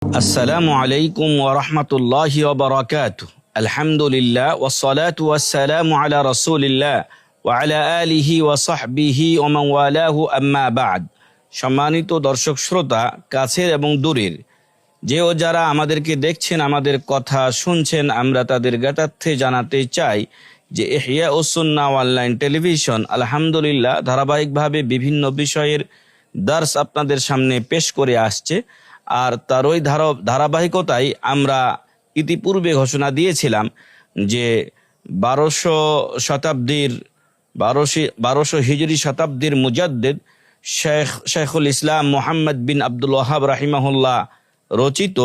আসসালামু আলাইকুম ওয়া রাহমাতুল্লাহি ওয়া বারাকাতুহু। আলহামদুলিল্লাহ ওয়াসসালাতু ওয়াসসালামু আলা রাসূলিল্লাহ ওয়া আলা আলিহি ওয়া সাহবিহি ওয়া মান ওয়ালাহু আম্মা বা'দ। সম্মানিত দর্শক শ্রোতা, কাছের এবং দূরের যে ও যারা আমাদেরকে দেখছেন, আমাদের কথা শুনছেন, আমরা তাদের জ্ঞাতার্থে জানাতে চাই যে ইহইয়াউস সুন্নাহ অনলাইন টেলিভিশন আলহামদুলিল্লাহ ধারাবাহিকভাবে বিভিন্ন বিষয়ের দার্স আপনাদের সামনে পেশ করে আসছে। আর তার ওই ধারাবাহিকতায় আমরা ইতিপূর্বে ঘোষণা দিয়েছিলাম যে 1200 হিজরি শতাব্দীর মুজাদ্দিদ শেখুল ইসলাম মুহাম্মদ বিন আব্দুল ওয়াহাব রাহিমাহুল্লাহ রচিত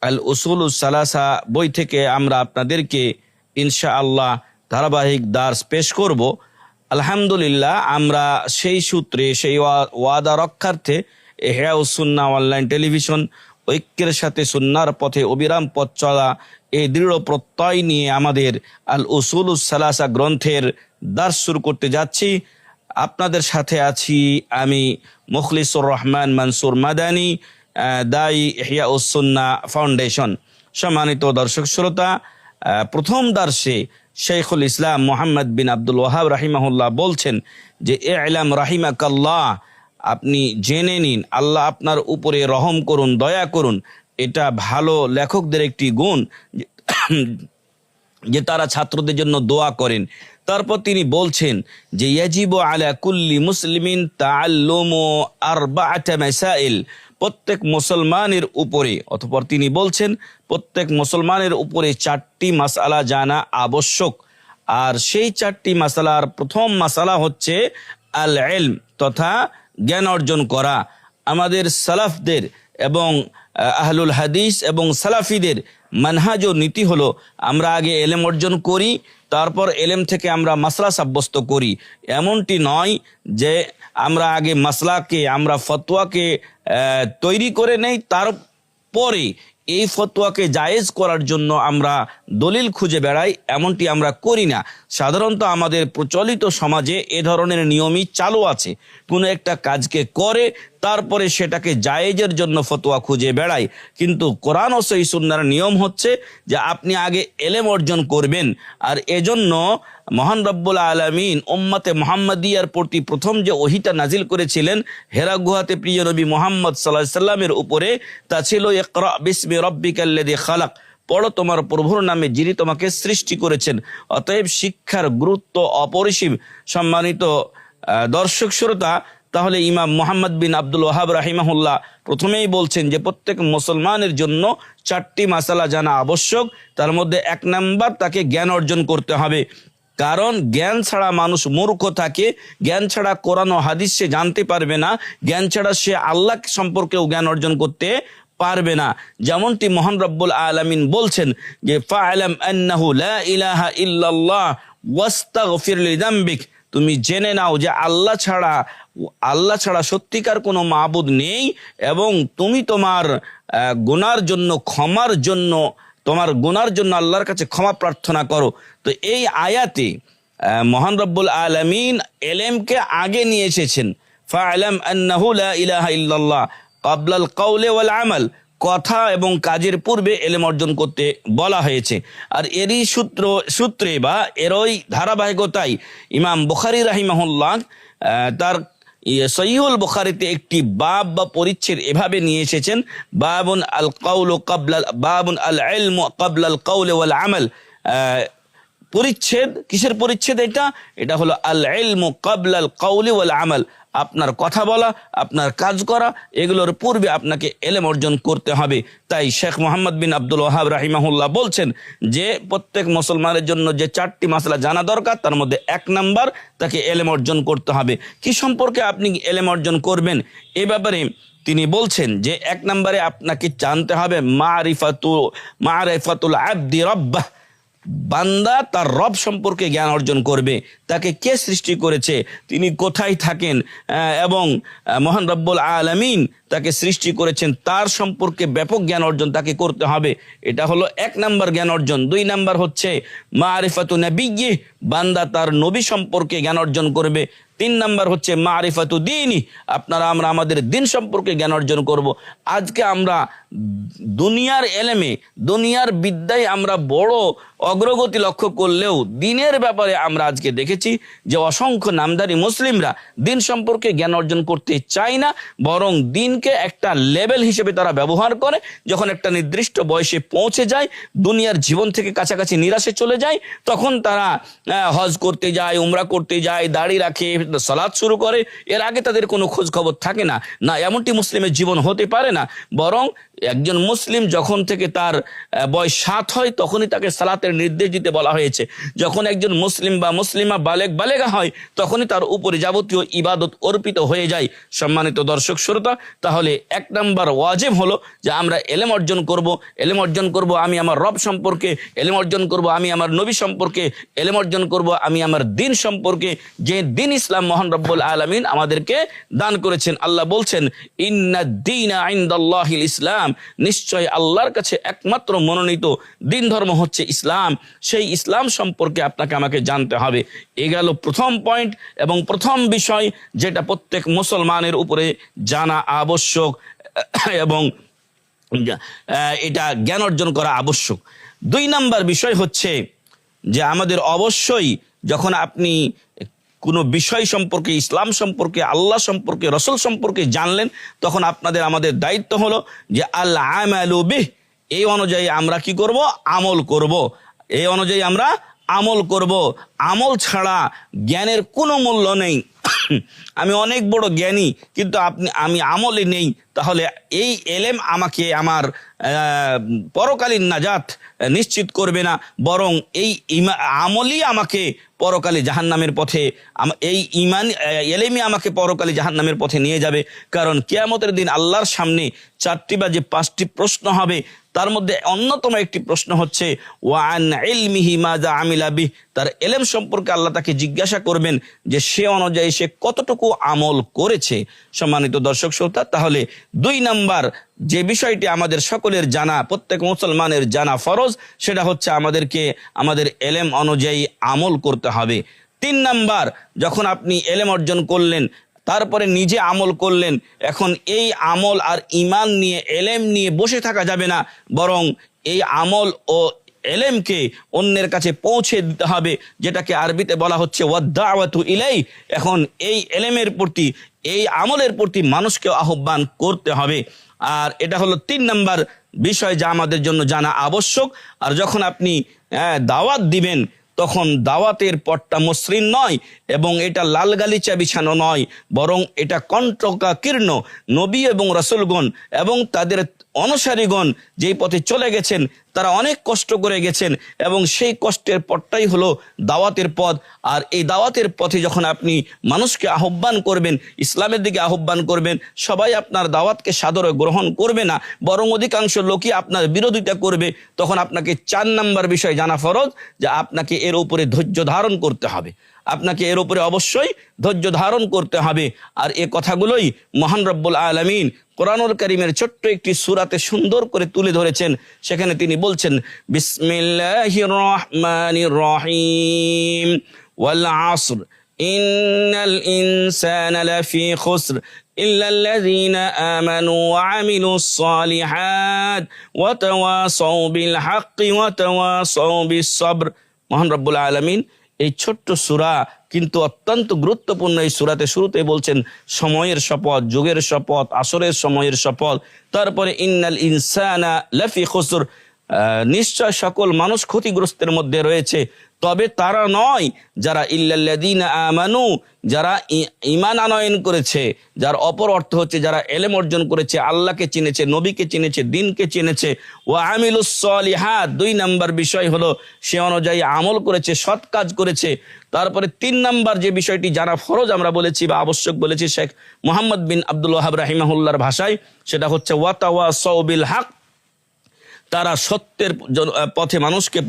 আল উসুলুস সালাসা বই থেকে আমরা আপনাদেরকে ইনশাআল্লাহ ধারাবাহিক দার্স পেশ করব। আলহামদুলিল্লাহ আমরা সেই সূত্রে সেই ওয়াদা রক্ষার্থে ইহইয়াউস সুন্নাহ অনলাইন টেলিভিশন ঐক্যের সাথে সুন্নাহর পথে অবিরাম পথ চলা এই দৃঢ় প্রত্যয় নিয়ে আমাদের আল উসুলুস সালাসা গ্রন্থের দার্স শুরু করতে যাচ্ছি। আপনাদের সাথে আছি আমি মুখলিসুর রহমান মনসুর মাদানী, দায়ী ইহইয়াউস সুন্নাহ ফাউন্ডেশন। সম্মানিত দর্শক শ্রোতা, প্রথম দার্সে শেখুল ইসলাম মুহাম্মদ বিন আব্দুল ওয়াহাব রাহিমাহুল্লাহ বলছেন যে ই'লাম রাহিমাকাল্লাহ, আপনি জেনে নিন আল্লাহ আপনার উপরে রহম করুন, দয়া করুন। এটা ভালো লেখকদের একটি গুণ যে তারা ছাত্রদের জন্য দোয়া করেন। তারপর তিনি বলছেন যে ইয়াজিবু আলা কুল্লি মুসলিমিন তাআল্লুমু আরবাআতা মাসাইল, প্রত্যেক মুসলমানের উপরে, অতঃপর তিনি বলছেন প্রত্যেক মুসলমানের উপরে 4টি মাসআলা জানা আবশ্যক। আর সেই 4টি মাসআলার প্রথম মাসআলা হচ্ছে আল ইলম, তথা জ্ঞান অর্জন করা। আমাদের সালাফদের এবং আহলুল হাদিস এবং সালাফিদের মানহাজ ও নীতি হলো আমরা আগে এলেম অর্জন করি, তারপর এলেম থেকে আমরা মাসলা সাব্যস্ত করি। এমনটি নয় যে আমরা আগে মাসলাকে, আমরা ফতোয়াকে তৈরি করে নেই, তারপরে এই ফতোয়াকে জায়েজ করার জন্য আমরা দলিল খুঁজে বেড়াই, এমনটি আমরা করি না। সাধারণত আমাদের প্রচলিত সমাজে এ ধরনের নিয়মই চালু আছে। কোনো একটা কাজকে করে তারপরে সেটাকে জায়েজের জন্য ফতোয়া খুঁজে বেড়াই, কিন্তু কোরআন ও সহিহ সুন্নাহর নিয়ম হচ্ছে যে আপনি আগে এলেম অর্জন করবেন। আর এজন্য মহান রব্বুল আলামিন উম্মতে মুহাম্মাদিয়ার প্রতি প্রথম যে ওহীটা নাজিল করেছিলেন হেরা গুহাতে প্রিয় নবী মুহাম্মদ সাল্লাল্লাহু আলাইহি সাল্লামের উপরে, তা ছিল ইকরা বিসমি রাব্বিকাল্লাযী খালাক, পড়ো তোমার প্রভুর নামে যিনি তোমাকে সৃষ্টি করেছেন। অতএব শিক্ষার গুরুত্ব অপরিসীম। সম্মানিত দর্শক শ্রোতা, তাহলে ইমাম মুহাম্মদ বিন আব্দুল ওয়াহাব রাহিমাহুল্লাহ প্রথমেই বলছেন যে প্রত্যেক মুসলমানের জন্য 4টি মাসালা জানা আবশ্যক। তার মধ্যে 1 নাম্বার, তাকে জ্ঞান অর্জন করতে হবে। কারণ জ্ঞান ছাড়া মানুষ মূর্খ থাকে, জ্ঞান ছাড়া কোরআন ও হাদিস সে জানতে পারবে না, জ্ঞান ছাড়া সে আল্লাহ সম্পর্কেও জ্ঞান অর্জন করতে পারবে না। যেমনটি মহান রব্বুল আলামিন বলছেন যে ফা'লাম আন্নাহু লা ইলাহা ইল্লাল্লাহ ওয়াস্তাগফির লিযামবিক, তুমি জেনে নাও যে আল্লাহ ছাড়া সত্যিকার কোনো মাবুদ নেই, এবং তুমি তোমার গুনার জন্য আল্লাহর কাছে ক্ষমা প্রার্থনা করো। তো এই আয়াতে মহান রব্বুল আলামিন এলেমকে আগে নিয়ে এসেছেন। ফা'লাম আন্নাহু লা ইলাহা ইল্লাল্লাহ ক্বাবলাল কাওলি ওয়াল আমাল, কথা এবং কাজের পূর্বে এলেম অর্জন করতে বলা হয়েছে। আর এরই সূত্রে বা এরই ধারাবাহিকতায় ইমাম বুখারী রাহিমাহুল্লাহ তার সহিহুল বুখারীতে একটি বাব বা পরিচ্ছেদ এভাবে নিয়ে এসেছেন, বাবুন আল ইলমু ক্বাবলাল কাওলি ওয়াল আমাল। পরিচ্ছেদ, কিসের পরিচ্ছেদ এটা হলো আল ইলমু ক্বাবলাল কাওলি ওয়াল আমাল, আপনার কথা বলা, আপনার কাজ করা, এগুলোর পূর্বে আপনাকে এলেম অর্জন করতে হবে। তাই শেখ মুহাম্মদ বিন আব্দুল ওয়াহাব রাহিমাহুল্লাহ বলছেন যে প্রত্যেক মুসলমানের জন্য যে 4টি মাসলা জানা দরকার, তার মধ্যে 1 নাম্বার, তাকে এলেম অর্জন করতে হবে। কি সম্পর্কে আপনি এলেম অর্জন করবেন এ ব্যাপারে তিনি বলছেন যে 1 নম্বরে আপনাকে জানতে হবে মারিফাতুল আবদি রাব্বাহ, বান্দা তার রব সম্পর্কে জ্ঞান অর্জন করবে। তাকে কে সৃষ্টি করেছে, তিনি কোথায় থাকেন, এবং মহান রব্বুল আলামিন তাকে সৃষ্টি করেছেন, তার সম্পর্কে ব্যাপক জ্ঞান অর্জন তাকে করতে হবে। এটা হলো 1 নাম্বার জ্ঞান অর্জন। 2 নাম্বার হচ্ছে মারিফাতু নবিয়্যি, বান্দা তার নবী সম্পর্কে জ্ঞান অর্জন করবে। 3 নাম্বার হচ্ছে মারিফাতু দীনি, আমরা আমাদের দিন সম্পর্কে জ্ঞান অর্জন করব। আজকে আমরা দুনিয়ার এলেমে, দুনিয়ার বিদ্যায় আমরা বড় অগ্রগতি লক্ষ্য করলেও দিনের ব্যাপারে আমরা আজকে দেখেছি যে অসংখ্য নামধারী মুসলিমরা দিন সম্পর্কে জ্ঞান অর্জন করতে চায় না, বরং দিনকে একটা লেভেল হিসেবে তারা ব্যবহার করে। যখন একটা নির্দিষ্ট বয়সে পৌঁছে যায়, দুনিয়ার জীবন থেকে কাছাকাছি নিরাশে চলে যায়, তখন তারা হজ করতে যায়, উমরা করতে যায়, দাড়ি রাখে, সালাত শুরু করে। এর আগে তাদের কোনো খোঁজ খবর থাকে না। না, এমনটি মুসলিমের জীবন হতে পারে না। বরং একজন মুসলিম যখন থেকে তার বয়স 7 হয় তখনই তাকে সালাতের নির্দেশ দিতে বলা হয়েছে। যখন একজন মুসলিম বা মুসলিমা বালেগা হয় তখনই তার উপরে যাবতীয় ইবাদত অর্পিত হয়ে যায়। সম্মানিত দর্শক শ্রোতা, তাহলে 1 নাম্বার ওয়াজিব হলো যে আমরা এলেম অর্জন করব। এলেম অর্জন করব আমি আমার রব সম্পর্কে, এলেম অর্জন করব আমি আমার নবী সম্পর্কে, এলেম অর্জন করব আমি আমার দিন সম্পর্কে, যে দিন ইসলাম মহান রব্বুল আলামিন আমাদেরকে দান করেছেন। আল্লাহ বলছেন, ইন্নাদ-দীনা ইনদাল্লাহিল ইসলাম, নিশ্চয় আল্লাহর কাছে একমাত্র মনোনীত দিন ধর্ম হচ্ছে ইসলাম। সেই ইসলাম সম্পর্কে আপনাকে আমাকে জানতে হবে। এ গেল প্রথম পয়েন্ট এবং প্রথম বিষয় যেটা প্রত্যেক মুসলমানের উপরে জানা আবশ্যক এবং এটা জ্ঞান অর্জন করা আবশ্যক। 2 নাম্বার বিষয় হচ্ছে যে আমাদের অবশ্যই যখন আপনি কোনো বিষয় সম্পর্কে, ইসলাম সম্পর্কে, আল্লাহ সম্পর্কে, রসুল সম্পর্কে জানলেন, তখন আমাদের দায়িত্ব হলো যে আল আমালু বিহ, এই অনুযায়ী আমরা কি করব? আমল করব। এই অনুযায়ী আমরা আমল করব। আমল ছাড়া জ্ঞানের কোনো মূল্য নেই। আমি অনেক বড় জ্ঞানী কিন্তু আমি আমলে নেই, তাহলে এই এলেম আমাকে আমার পরকালীন নাজাত নিশ্চিত করবে না, বরং এই আমলই আমাকে পরকালে জাহান্নামের পথে, এই ঈমান এলেমই আমাকে পরকালে জাহান্নামের পথে নিয়ে যাবে। কারণ কিয়ামতের দিন আল্লাহর সামনে 4টি বা যে 5টি প্রশ্ন হবে, তার মধ্যে অন্যতম একটি প্রশ্ন হচ্ছে ওয়ান ইলমিহি মাযা আমিলা বিহ, তার এলেম সম্পর্কে আল্লাহ তাকে জিজ্ঞাসা করবেন যে সে অনুযায়ী সে কতটুকু আমল করেছে। সম্মানিত দর্শক শ্রোতা, তাহলে 2 নাম্বার যে বিষয়টি আমাদের সকলের জানা, প্রত্যেক মুসলমানের জানা ফরজ, সেটা হচ্ছে আমাদেরকে আমাদের এলেম অনুযায়ী আমল করতে হবে। 3 নাম্বার, যখন আপনি এলেম অর্জন করলেন, তারপরে নিজে আমল করলেন, এখন এই আমল আর ঈমান নিয়ে, এলেম নিয়ে বসে থাকা যাবে না, বরং এই আমল ও এলেমকে অন্যের কাছে পৌঁছে দিতে হবে, যেটাকে আরবিতে বলা হচ্ছে ওয়াদ-দাওয়াতু ইলাই। এখন এই এলেমের প্রতি, এই আমলের প্রতি মানুষকে আহ্বান করতে হবে। আর এটা হলো 3 নাম্বার বিষয় যা আমাদের জন্য জানা আবশ্যক। আর যখন আপনি দাওয়াত দিবেন, তখন দাওয়াতের পথটা মসৃণ নয় এবং এটা লাল গালিচা বিছানো নয়, বরং এটা কণ্টকাকীর্ণ। নবী এবং রাসূলগণ এবং তাদের অনুসারীগণ যেই পথে চলে গেছেন, তারা অনেক কষ্ট করে গেছেন এবং সেই কষ্টের পথটাই হলো দাওয়াতের পথ। আর এই দাওয়াতের পথে যখন আপনি মানুষকে আহ্বান করবেন, ইসলামের দিকে আহ্বান করবেন, সবাই আপনার দাওয়াতকে সাদরে গ্রহণ করবে না, বরং অধিকাংশ লোকই আপনার বিরোধিতা করবে। তখন আপনাকে 4 নাম্বার বিষয় জানা ফরজ যে আপনাকে এর উপরে ধৈর্য ধারণ করতে হবে। আপনাকে এর উপরে অবশ্যই ধৈর্য ধারণ করতে হবে। আর এ কথাগুলোই মহান রব্বুল আলামিন কোরআনুল কারীমের ছোট্ট একটি সূরাতে সুন্দর করে তুলে ধরেছেন। সেখানে তিনি বলছেন, বিসমিল্লাহির রহমানির রহিম, ওয়াল আসর ইন্নাল ইনসানা লাফি খুসর ইল্লাল্লাযীনা আমানু ওয়া আমিলুস সালিহাত ওয়া তাওয়াসাউ বিল হাক্কি ওয়া তাওয়াসাউ বিস সবর। মহান রব্বুল আলামিন এই ছোট্ট সূরা কিন্তু অত্যন্ত গুরুত্বপূর্ণ এই সূরাতে শুরুতে বলছেন সময়ের শপথ, যুগের শপথ, আসরের সময়ের শপথ। তারপরে ইন্নাল ইনসানা লাফি খুসর, নিশ্চয় সকল মানুষ ক্ষতিগ্রস্তের মধ্যে রয়েছে, তবে তারা নয় যারা ইল্লাল্লাযীনা আমানু, যারা ঈমান আনয়ন করেছে, যার অপর অর্থ হচ্ছে যারা এলেম অর্জন করেছে, আল্লাহকে চিনেছে, নবীকে চিনেছে, দিনকে চিনেছে। ওয়া আমিলুস সালিহাত, 2 নাম্বার বিষয় হলো সে অনুযায়ী আমল করেছে, সৎ কাজ করেছে। তারপরে 3 নাম্বার যে বিষয়টি জানা ফরজ আমরা বলেছি বা আবশ্যক বলেছি শেখ মুহাম্মদ বিন আব্দুল ওয়াহাব রাহিমাহুল্লাহর ভাষায়, সেটা হচ্ছে ওয়া তাওয়াসাউ বিল হক, তারা সত্যের পথে মানুষকে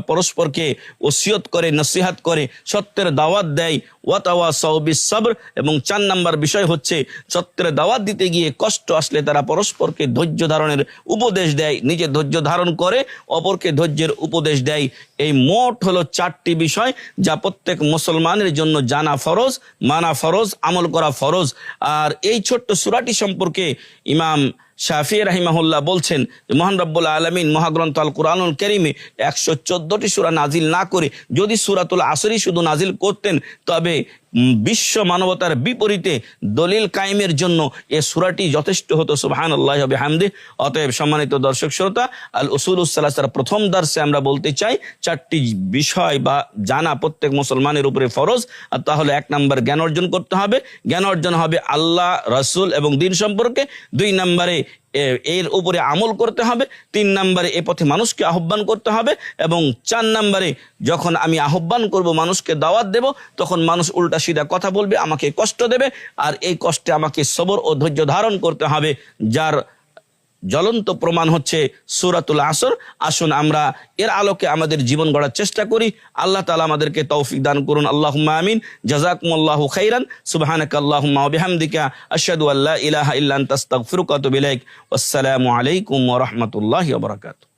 পরস্পরকে ওসিয়ত করে, নসিহাত করে, সত্যের দাওয়াত দেয়। ওয়াতাওয়াসাউ বিস সবর, এবং 4 নাম্বার বিষয় হচ্ছে সত্যের দাওয়াত দিতে গিয়ে কষ্ট আসলে তারা পরস্পরকে ধৈর্য ধারণের উপদেশ দেয়, নিজে ধৈর্য ধারণ করে অপরকে ধৈর্যের উপদেশ দেয়। এই মোট হলো 4টি বিষয় যা প্রত্যেক মুসলমানের জন্য জানা ফরজ, মানা ফরজ, আমল করা ফরজ। আর এই ছোট্ট সূরাটি সম্পর্কে ইমাম শাফি রাহিমাহুল্লাহ বলছেন যে মহান রব্বুল আলামিন মহাগ্রন্থ আল কুরআনুল কারীমে 114টি সূরা নাজিল না করে যদি সূরাতুল আসরই শুধু নাজিল করতেন, তবে বিশ্ব মানবতার বিপরীতে দলিল কায়েমের জন্য এই সূরাটি যথেষ্ট হতো। সুবহানাল্লাহি ওয়া বিহামদিহি। অতএব সম্মানিত দর্শক শ্রোতা, আল উসুলুস সালাসার প্রথম দর্শে আমরা বলতে চাই 4টি বিষয় বা জানা প্রত্যেক মুসলমানের উপরে ফরজ। আর তাহলে 1 নাম্বার জ্ঞান অর্জন করতে হবে। জ্ঞান অর্জন হবে আল্লাহ, রাসূল এবং দ্বীন সম্পর্কে। 2 নম্বরে এর উপরে আমল করতে হবে। 3 নম্বরে এ পথে মানুষকে আহ্বান করতে হবে। এবং 4 নম্বরে যখন আমি আহ্বান করব, মানুষকে দাওয়াত দেব, তখন মানুষ উল্টা সিধা কথা বলবে, আমাকে কষ্ট দেবে, আর এই কষ্টে আমাকে সবর ও ধৈর্য ধারণ করতে হবে, যার জ্বলন্ত প্রমাণ হচ্ছে সূরাতুল আসর। আসুন আমরা এর আলোকে আমাদের জীবন গড়ার চেষ্টা করি। আল্লাহ তাআলা আমাদেরকে তৌফিক দান করুন। আল্লাহুম্মা আমিন। জাযাকুমুল্লাহু খাইরান। সুবহানাকাল্লাহুম্মা ওয়া বিহামদিকা আশহাদু আল্লা ইলাহা ইল্লা আনতা আস্তাগফিরুকা ওয়া আতুবু ইলাইক। ওয়াসসালামু আলাইকুম ওয়া রাহমাতুল্লাহি ওয়া বারাকাতুহু।